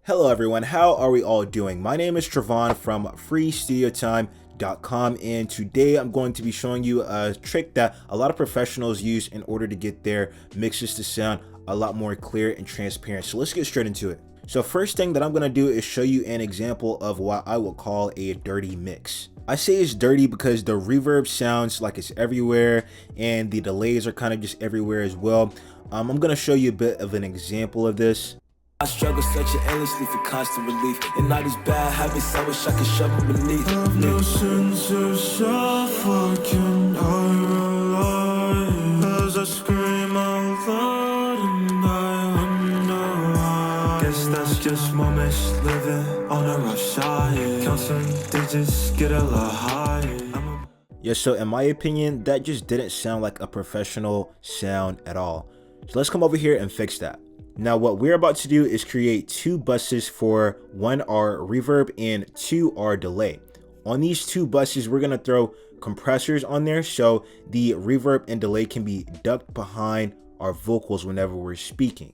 Hello everyone, how are we all doing? My name is Travon from freestudiotime.com, and today I'm going to be showing you a trick that a lot of professionals use in order to get their mixes to sound a lot more clear and transparent. So let's get straight into it. So first thing that I'm going to do is show you an example of what I will call a dirty mix. I say it's dirty because the reverb sounds like it's everywhere and the delays are kind of just everywhere as well. I'm going to show you a bit of an example of this. I struggle searching endlessly for constant relief, and all these bad habits I wish I could shove them beneath. I've no sense of self, what can I rely? As I scream out loud and I wonder why. Guess that's just moments living on a rough side. Counting digits, get a lot higher. Yeah, so in my opinion, that just didn't sound like a professional sound at all. So let's come over here and fix that. Now what we're about to do is create two buses for 1R reverb and 2R delay. On these two buses, we're gonna throw compressors on there so the reverb and delay can be ducked behind our vocals whenever we're speaking.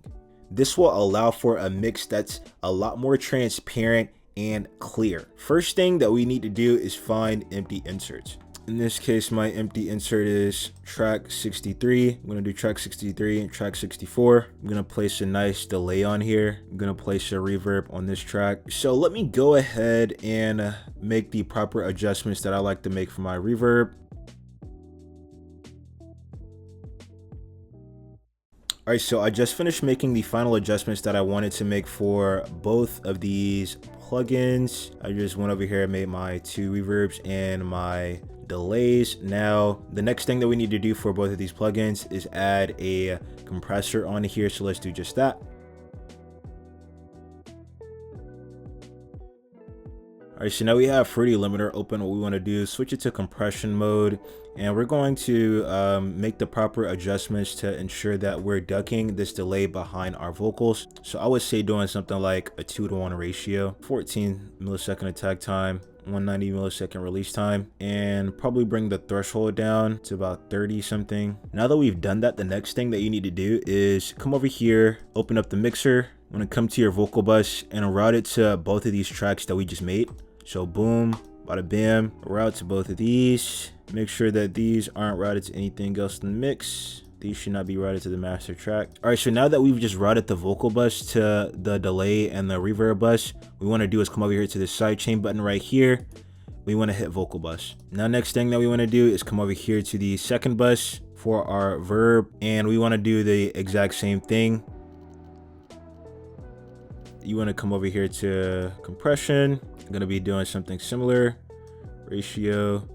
This will allow for a mix that's a lot more transparent and clear. First thing that we need to do is find empty inserts. In this case, my empty insert is track 63. I'm gonna do track 63 and track 64. I'm gonna place a nice delay on here. I'm gonna place a reverb on this track. So let me go ahead and make the proper adjustments that I like to make for my reverb. All right, so I just finished making the final adjustments that I wanted to make for both of these plugins. I just went over here and made my two reverbs and my delays. Now the next thing that we need to do for both of these plugins is add a compressor on here, so let's do just that. All right, so now we have Fruity Limiter open. What we want to do is switch it to compression mode, and we're going to make the proper adjustments to ensure that we're ducking this delay behind our vocals. So I would say doing something like a 2:1 ratio, 14 millisecond attack time, 190 millisecond release time, and probably bring the threshold down to about 30 something. Now that we've done that, the next thing that you need to do is come over here, open up the mixer. I'm gonna come to your vocal bus and route it to both of these tracks that we just made. So boom, bada bam, route to both of these. Make sure that these aren't routed to anything else in the mix. These should not be routed to the master track. All right, so now that we've just routed the vocal bus to the delay and the reverb bus, what we want to do is come over here to the sidechain button right here. We want to hit vocal bus. Now next thing that we want to do is come over here to the second bus for our verb, and we want to do the exact same thing. You want to come over here to compression. I'm going to be doing something similar. Ratio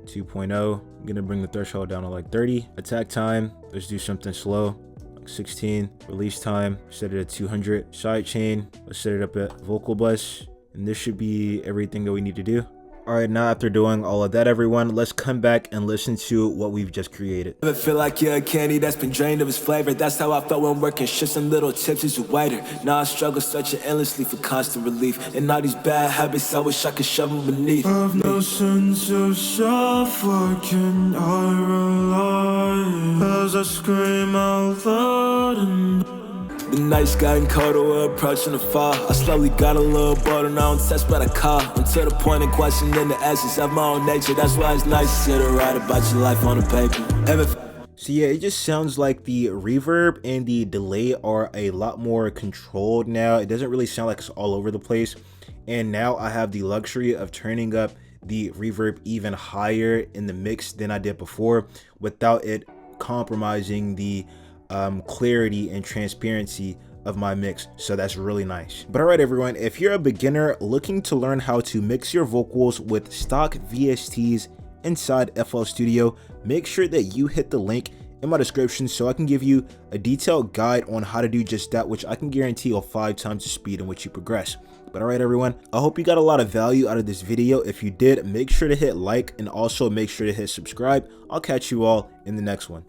2.0. I'm gonna bring the threshold down to like 30. Attack time, let's do something slow, like 16. Release time, set it at 200. Sidechain, let's set it up at vocal bus, and this should be everything that we need to do. All right, now after doing all of that, everyone, let's come back and listen to what we've just created. I feel like you're a candy that's been drained of its flavor. That's how I felt when working shifts and little tips as a waiter. Now I struggle searching endlessly for constant relief, and all these bad habits I wish I could shove them beneath. I've no sense of self, what can I rely? As I scream out loud and the night's gotten colder, we're approaching the fall. I slowly got a little bored and I don't test but I call. I'm to the point of questioning the essence of my own nature. That's why it's nice to sit and write about your life on the paper. So yeah, it just sounds like the reverb and the delay are a lot more controlled now. It doesn't really sound like it's all over the place. And now I have the luxury of turning up the reverb even higher in the mix than I did before without it compromising the clarity and transparency of my mix. So that's really nice. But all right, everyone, if you're a beginner looking to learn how to mix your vocals with stock VSTs inside FL Studio, make sure that you hit the link in my description so I can give you a detailed guide on how to do just that, which I can guarantee you'll 5 times the speed in which you progress. But all right, everyone, I hope you got a lot of value out of this video. If you did, make sure to hit like and also make sure to hit subscribe. I'll catch you all in the next one.